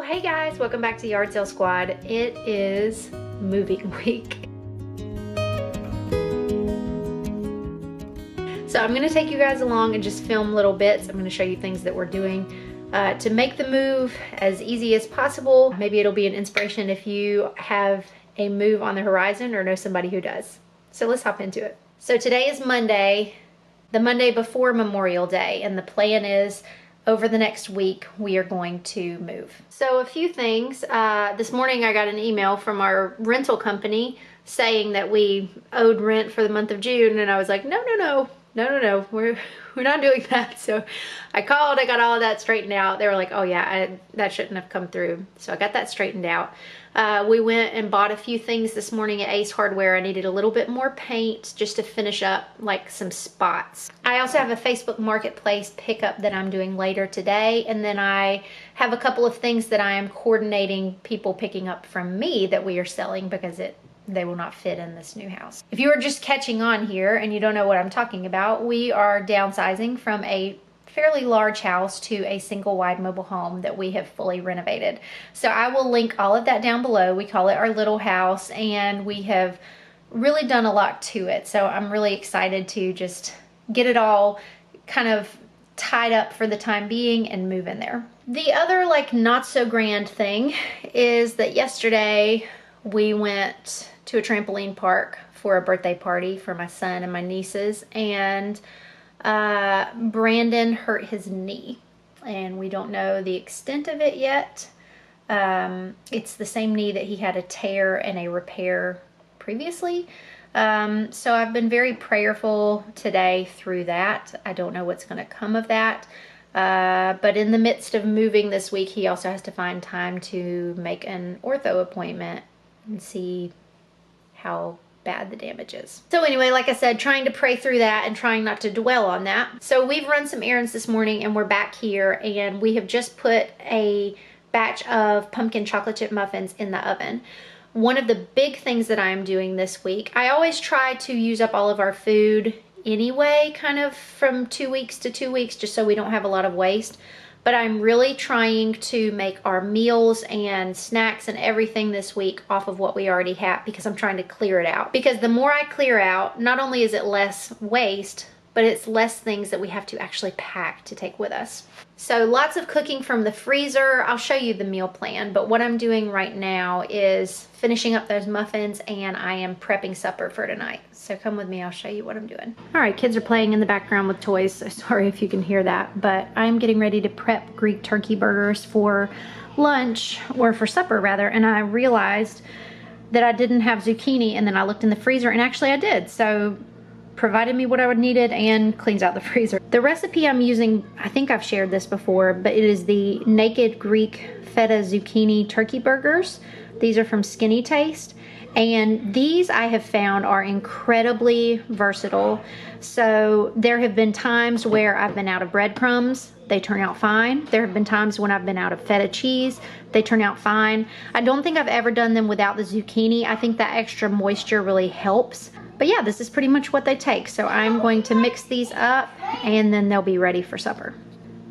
Hey guys, welcome back to Yard Sale Squad. It is moving week. So I'm gonna take you guys along and just film little bits. I'm gonna show you things that we're doing to make the move as easy as possible. Maybe it'll be an inspiration if you have a move on the horizon or know somebody who does. So let's hop into it. So today is Monday, the Monday before Memorial Day, and the plan is over the next week, we are going to move. So a few things. This morning I got an email from our rental company saying that we owed rent for the month of June, and I was like, no, we're not doing that. So I called, I got all of that straightened out. They were like, oh yeah, that shouldn't have come through. So I got that straightened out. We went and bought a few things this morning at Ace Hardware. I needed a little bit more paint just to finish up like some spots. I also have a Facebook Marketplace pickup that I'm doing later today. And then I have a couple of things that I am coordinating people picking up from me that we are selling because they will not fit in this new house. If you are just catching on here and you don't know what I'm talking about, we are downsizing from a fairly large house to a single wide mobile home that we have fully renovated. So I will link all of that down below. We call it our little house, and we have really done a lot to it. So I'm really excited to just get it all kind of tied up for the time being and move in there. The other like not so grand thing is that yesterday we went to a trampoline park for a birthday party for my son and my nieces, and Brandon hurt his knee, and we don't know the extent of it yet. It's the same knee that he had a tear and a repair previously. So I've been very prayerful today through that. I don't know what's going to come of that. But in the midst of moving this week, he also has to find time to make an ortho appointment and see how bad the damage is. So anyway, like I said, trying to pray through that and trying not to dwell on that. So we've run some errands this morning and we're back here, and we have just put a batch of pumpkin chocolate chip muffins in the oven. One of the big things that I'm doing this week, I always try to use up all of our food anyway, kind of from 2 weeks to 2 weeks, just so we don't have a lot of waste. But I'm really trying to make our meals and snacks and everything this week off of what we already have, because I'm trying to clear it out. Because the more I clear out, not only is it less waste, but it's less things that we have to actually pack to take with us. So lots of cooking from the freezer. I'll show you the meal plan, but what I'm doing right now is finishing up those muffins, and I am prepping supper for tonight. So come with me, I'll show you what I'm doing. All right, kids are playing in the background with toys, so sorry if you can hear that, but I'm getting ready to prep Greek turkey burgers for lunch, or for supper rather, and I realized that I didn't have zucchini, and then I looked in the freezer and actually I did. So provided me what I would needed and cleans out the freezer. The recipe I'm using, I think I've shared this before, but it is the Naked Greek Feta Zucchini Turkey Burgers. These are from Skinny Taste, and these I have found are incredibly versatile. So there have been times where I've been out of breadcrumbs, they turn out fine. There have been times when I've been out of feta cheese, they turn out fine. I don't think I've ever done them without the zucchini. I think that extra moisture really helps. But yeah, this is pretty much what they take. So I'm going to mix these up and then they'll be ready for supper.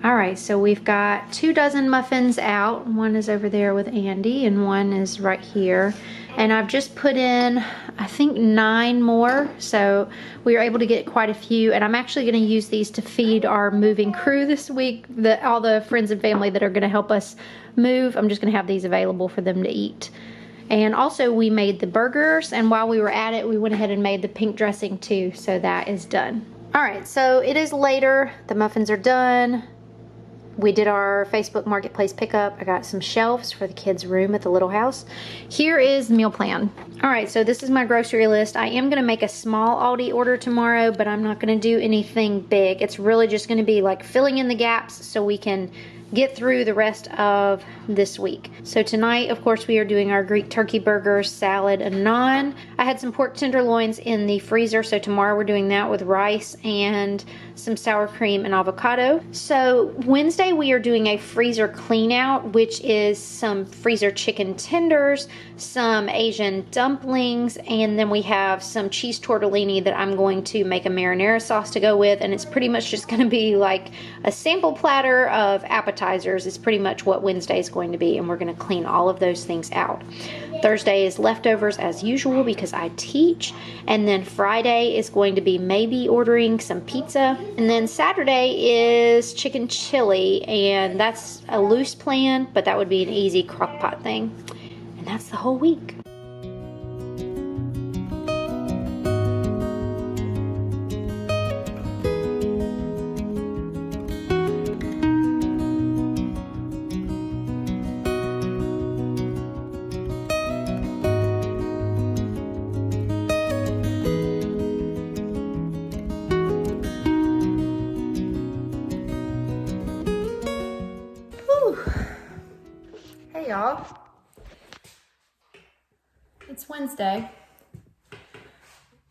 All right, so we've got 2 dozen muffins out. One is over there with Andy and one is right here. And I've just put in, I think 9 more. So we were able to get quite a few, and I'm actually gonna use these to feed our moving crew this week, all the friends and family that are gonna help us move. I'm just gonna have these available for them to eat. And also we made the burgers, and while we were at it, we went ahead and made the pink dressing too, so that is done. All right, so it is later, the muffins are done. We did our Facebook Marketplace pickup. I got some shelves for the kids' room at the little house. Here is the meal plan. All right, so this is my grocery list. I am gonna make a small Aldi order tomorrow, but I'm not gonna do anything big. It's really just gonna be like filling in the gaps so we can get through the rest of this week. So tonight, of course, we are doing our Greek turkey burgers, salad, and naan. I had some pork tenderloins in the freezer, so tomorrow we're doing that with rice and some sour cream and avocado. So Wednesday we are doing a freezer clean out, which is some freezer chicken tenders, some Asian dumplings, and then we have some cheese tortellini that I'm going to make a marinara sauce to go with, and it's pretty much just gonna be like a sample platter of appetizers appetizers is pretty much what Wednesday is going to be, and we're going to clean all of those things out. Thursday is leftovers as usual because I teach, and then Friday is going to be maybe ordering some pizza, and then Saturday is chicken chili, and that's a loose plan, but that would be an easy crock pot thing, and that's the whole week. Hey y'all, it's Wednesday.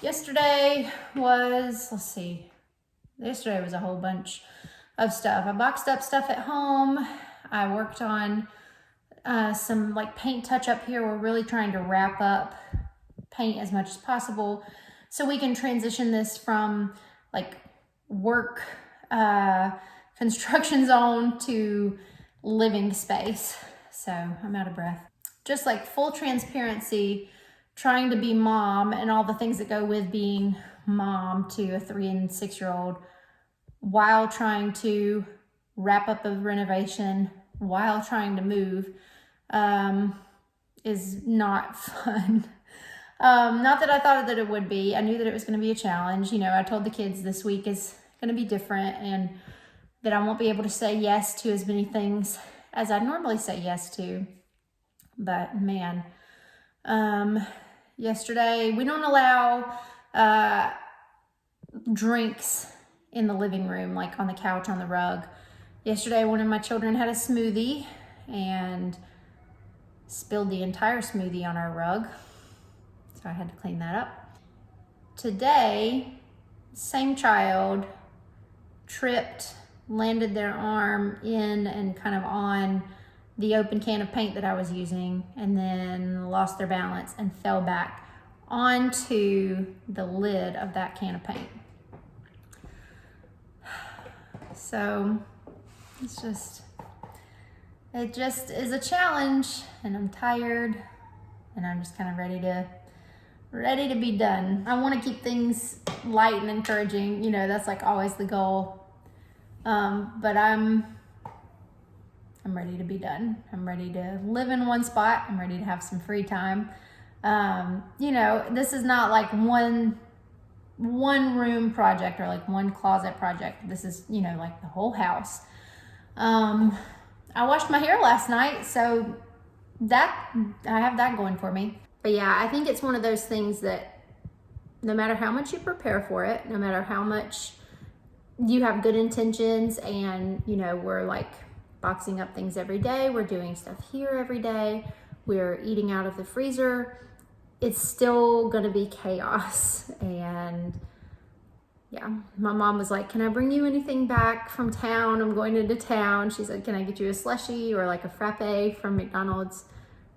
Yesterday was a whole bunch of stuff. I boxed up stuff at home. I worked on some like paint touch up here. We're really trying to wrap up paint as much as possible so we can transition this from like work construction zone to living space. So I'm out of breath. Just like full transparency, trying to be mom and all the things that go with being mom to a 3 and 6 year old while trying to wrap up a renovation, while trying to move, is not fun. Not that I thought that it would be. I knew that it was going to be a challenge. You know, I told the kids this week is going to be different and that I won't be able to say yes to as many things as I normally say yes to. But man, yesterday we don't allow drinks in the living room, like on the couch, on the rug. Yesterday, one of my children had a smoothie and spilled the entire smoothie on our rug. So I had to clean that up. Today, same child tripped, landed their arm in and kind of on the open can of paint that I was using, and then lost their balance and fell back onto the lid of that can of paint. So it just is a challenge, and I'm tired, and I'm just kind of ready to be done. I want to keep things light and encouraging, you know, that's like always the goal. But I'm ready to be done. I'm ready to live in one spot. I'm ready to have some free time. You know, this is not like one room project or like one closet project. This is, you know, like the whole house. I washed my hair last night, so that I have that going for me. But yeah, I think it's one of those things that no matter how much you prepare for it, no matter how much you have good intentions, and you know, we're like boxing up things every day, we're doing stuff here every day, we're eating out of the freezer, it's still gonna be chaos. And yeah, my mom was like, can I bring you anything back from town? I'm going into town. She said, can I get you a slushie or like a frappe from McDonald's?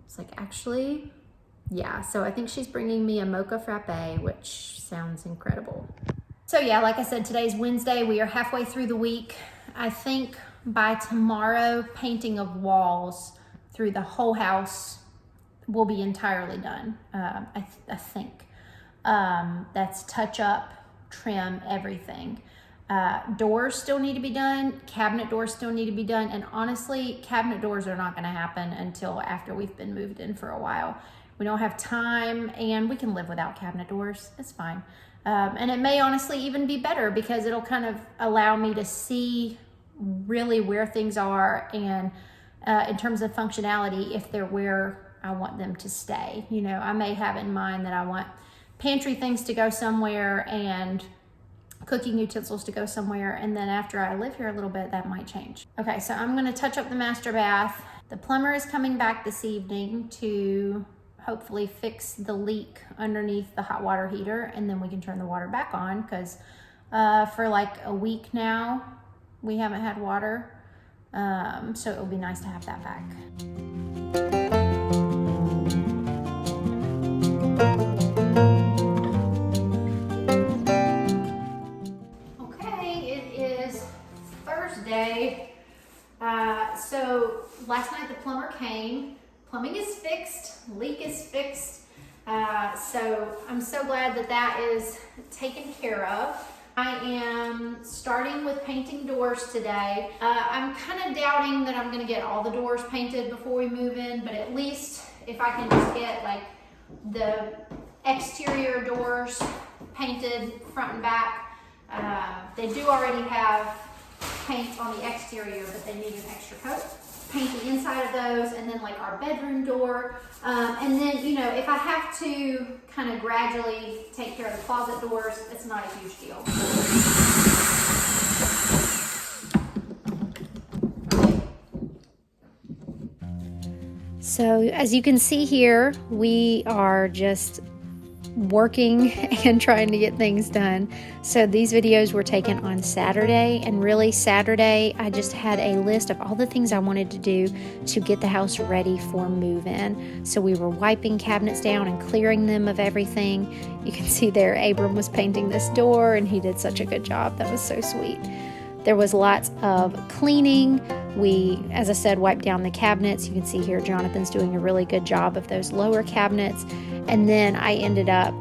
It's like, actually, yeah. So I think she's bringing me a mocha frappe, which sounds incredible. So yeah, like I said, today's Wednesday. We are halfway through the week. I think by tomorrow, painting of walls through the whole house will be entirely done. I think that's touch up, trim, everything. Doors still need to be done. Cabinet doors still need to be done. And honestly, cabinet doors are not going to happen until after we've been moved in for a while. We don't have time, and we can live without cabinet doors. It's fine. And it may honestly even be better because it'll kind of allow me to see really where things are, and in terms of functionality, if they're where I want them to stay. You know, I may have in mind that I want pantry things to go somewhere and cooking utensils to go somewhere, and then after I live here a little bit, that might change. Okay, so I'm gonna touch up the master bath. The plumber is coming back this evening to hopefully fix the leak underneath the hot water heater, and then we can turn the water back on, because for like a week now, we haven't had water. So it would be nice to have that back. Okay, it is Thursday. Plumbing is fixed, leak is fixed. So I'm so glad that that is taken care of. I am starting with painting doors today. I'm kind of doubting that I'm going to get all the doors painted before we move in, but at least if I can just get like the exterior doors painted front and back. They do already have paint on the exterior, but they need an extra coat. Paint the inside of those, and then like our bedroom door. And then, you know, if I have to kind of gradually take care of the closet doors, it's not a huge deal. So as you can see here, we are just working and trying to get things done. So these videos were taken on Saturday, and really Saturday I just had a list of all the things I wanted to do to get the house ready for move-in. So we were wiping cabinets down and clearing them of everything. You can see there Abram was painting this door, and he did such a good job. That was so sweet. There was lots of cleaning. We, as I said, wiped down the cabinets. You can see here Jonathan's doing a really good job of those lower cabinets. And then I ended up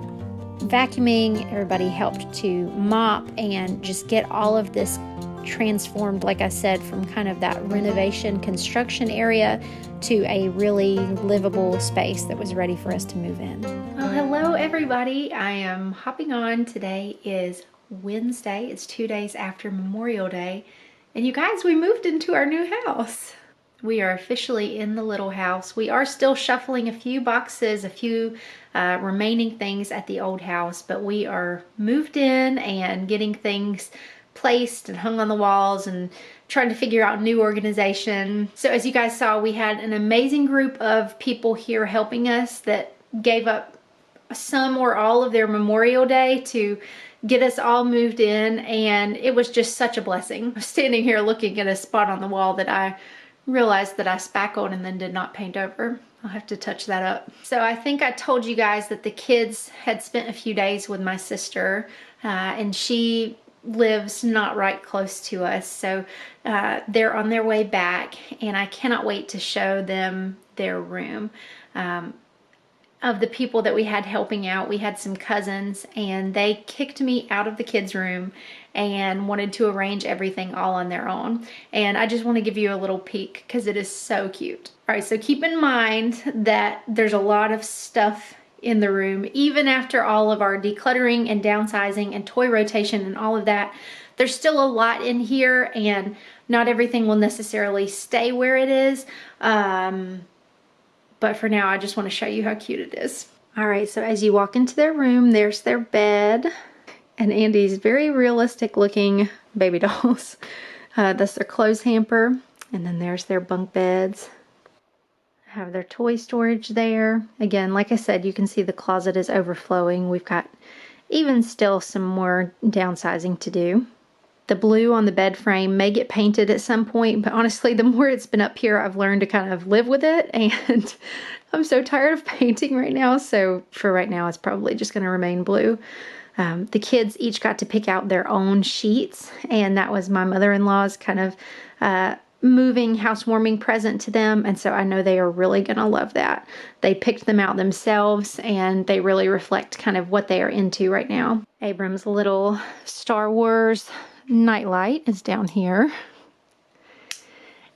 vacuuming. Everybody helped to mop and just get all of this transformed, like I said, from kind of that renovation construction area to a really livable space that was ready for us to move in. Well, hello everybody. I am hopping on. Today is Wednesday. It's 2 days after Memorial Day. And you guys, we moved into our new house. We are officially in the little house. We are still shuffling a few boxes, a few remaining things at the old house, but we are moved in and getting things placed and hung on the walls and trying to figure out new organization. So as you guys saw, we had an amazing group of people here helping us that gave up some or all of their Memorial Day to get us all moved in, and it was just such a blessing. I'm standing here looking at a spot on the wall that I realized that I spackled and then did not paint over. I'll have to touch that up. So I think I told you guys that the kids had spent a few days with my sister, and she lives not right close to us. So they're on their way back, and I cannot wait to show them their room. Of the people that we had helping out, we had some cousins, and they kicked me out of the kids' room and wanted to arrange everything all on their own. And I just want to give you a little peek because it is so cute. All right, so keep in mind that there's a lot of stuff in the room. Even after all of our decluttering and downsizing and toy rotation and all of that, there's still a lot in here, and not everything will necessarily stay where it is. But for now, I just want to show you how cute it is. All right, so as you walk into their room, there's their bed and Andy's very realistic looking baby dolls. That's their clothes hamper. And then there's their bunk beds. Have their toy storage there. Again, like I said, you can see the closet is overflowing. We've got even still some more downsizing to do. The blue on the bed frame may get painted at some point, but honestly, the more it's been up here, I've learned to kind of live with it, and I'm so tired of painting right now, so for right now, it's probably just going to remain blue. The kids each got to pick out their own sheets, and that was my mother-in-law's kind of moving housewarming present to them, and so I know they are really going to love that. They picked them out themselves, and they really reflect kind of what they are into right now. Abram's little Star Wars nightlight is down here.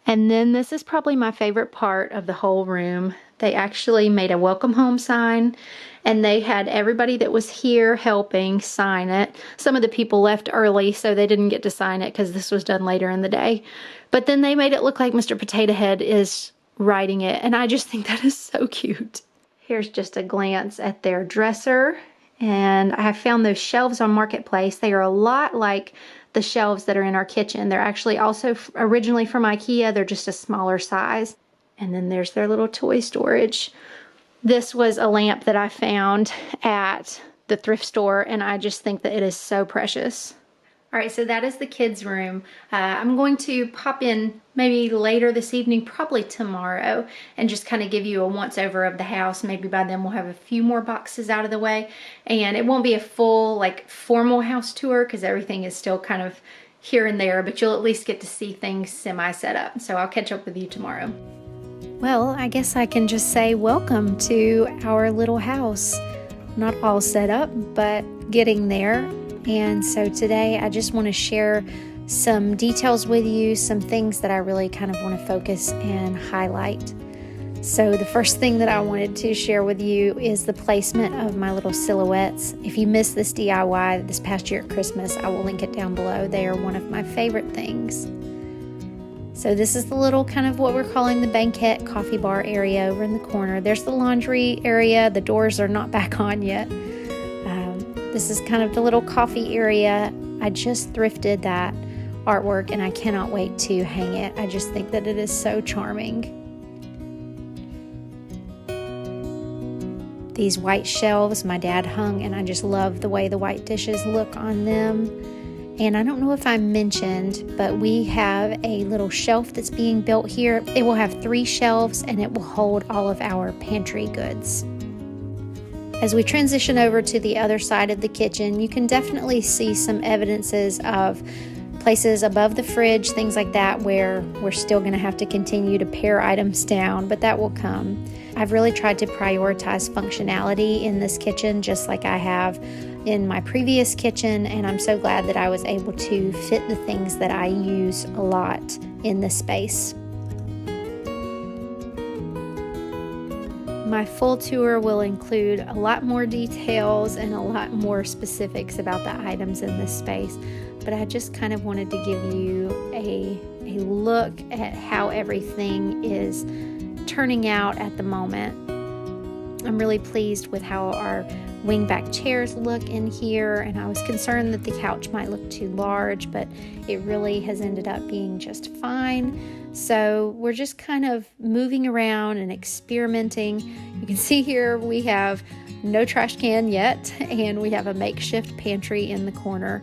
And then this is probably my favorite part of the whole room. They actually made a welcome home sign, and they had everybody that was here helping sign it. Some of the people left early, so they didn't get to sign it because this was done later in the day. But then they made it look like Mr. Potato Head is writing it, and I just think that is so cute. Here's just a glance at their dresser, and I have found those shelves on Marketplace. They are a lot like the shelves that are in our kitchen. They're actually also originally from IKEA. They're just a smaller size. And then there's their little toy storage. This was a lamp that I found at the thrift store, and I just think that it is so precious. All right, so that is the kids' room. I'm going to pop in maybe later this evening, probably tomorrow, and just kind of give you a once-over of the house. Maybe by then we'll have a few more boxes out of the way, and it won't be a full, like, formal house tour because everything is still kind of here and there, but you'll at least get to see things semi-set up. So I'll catch up with you tomorrow. Well, I guess I can just say welcome to our little house. Not all set up, but getting there. And so today I just want to share some details with you, some things that I really kind of want to focus and highlight. So the first thing that I wanted to share with you is the placement of my little silhouettes. If you missed this DIY this past year at Christmas, I will link it down below. They are one of my favorite things. So this is the little kind of what we're calling the banquette coffee bar area over in the corner. There's the laundry area. The doors are not back on yet. This is kind of the little coffee area. I just thrifted that artwork and I cannot wait to hang it. I just think that it is so charming. These white shelves my dad hung, and I just love the way the white dishes look on them. And I don't know if I mentioned, but we have a little shelf that's being built here. It will have 3 shelves and it will hold all of our pantry goods. As we transition over to the other side of the kitchen, you can definitely see some evidences of places above the fridge, things like that, where we're still going to have to continue to pare items down, but that will come. I've really tried to prioritize functionality in this kitchen, just like I have in my previous kitchen, and I'm so glad that I was able to fit the things that I use a lot in this space. My full tour will include a lot more details and a lot more specifics about the items in this space, but I just kind of wanted to give you a look at how everything is turning out at the moment. I'm really pleased with how our wingback chairs look in here, and I was concerned that the couch might look too large, but it really has ended up being just fine. So we're just kind of moving around and experimenting. You can see here we have no trash can yet, and we have a makeshift pantry in the corner.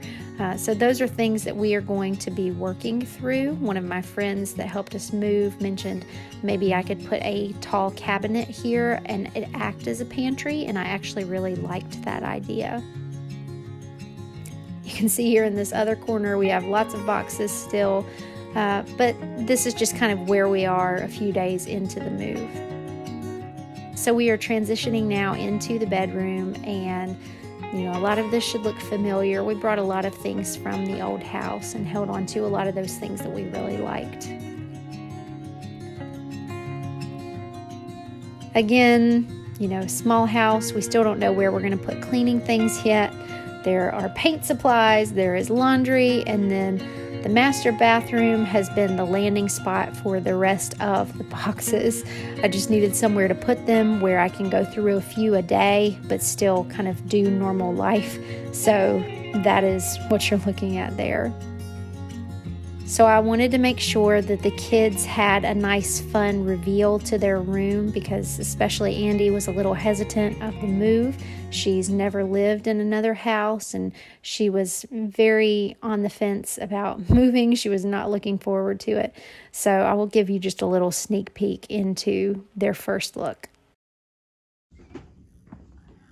So those are things that we are going to be working through. One of my friends that helped us move mentioned maybe I could put a tall cabinet here and it act as a pantry, and I actually really liked that idea. You can see here in this other corner we have lots of boxes still, but this is just kind of where we are a few days into the move. So we are transitioning now into the bedroom, and a lot of this should look familiar. We brought a lot of things from the old house and held on to a lot of those things that we really liked. Again, small house. We still don't know where we're going to put cleaning things yet. There are paint supplies, there is laundry, and then the master bathroom has been the landing spot for the rest of the boxes. I just needed somewhere to put them where I can go through a few a day, but still kind of do normal life. So that is what you're looking at there. So I wanted to make sure that the kids had a nice, fun reveal to their room, because especially Andy was a little hesitant of the move. She's never lived in another house, and she was very on the fence about moving. She was not looking forward to it. So I will give you just a little sneak peek into their first look.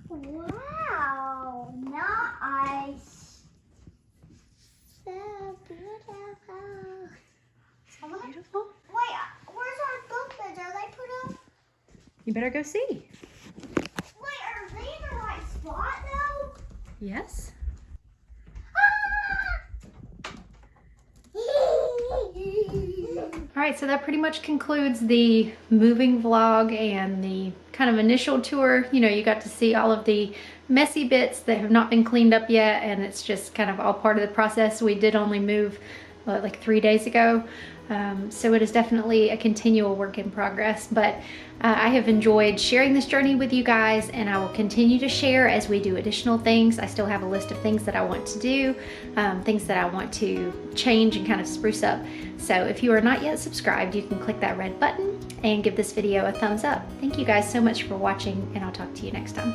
Wow, nice. So beautiful. Beautiful. Wait, where's our book beds? Are they put up? You better go see. Wait, are they in the right spot though? Yes. All right, so that pretty much concludes the moving vlog and the kind of initial tour. You got to see all of the messy bits that have not been cleaned up yet, and it's just kind of all part of the process. We did only move like 3 days ago. So it is definitely a continual work in progress, but I have enjoyed sharing this journey with you guys, and I will continue to share as we do additional things. I still have a list of things that I want to do, things that I want to change and kind of spruce up. So if you are not yet subscribed, you can click that red button and give this video a thumbs up. Thank you guys so much for watching, and I'll talk to you next time.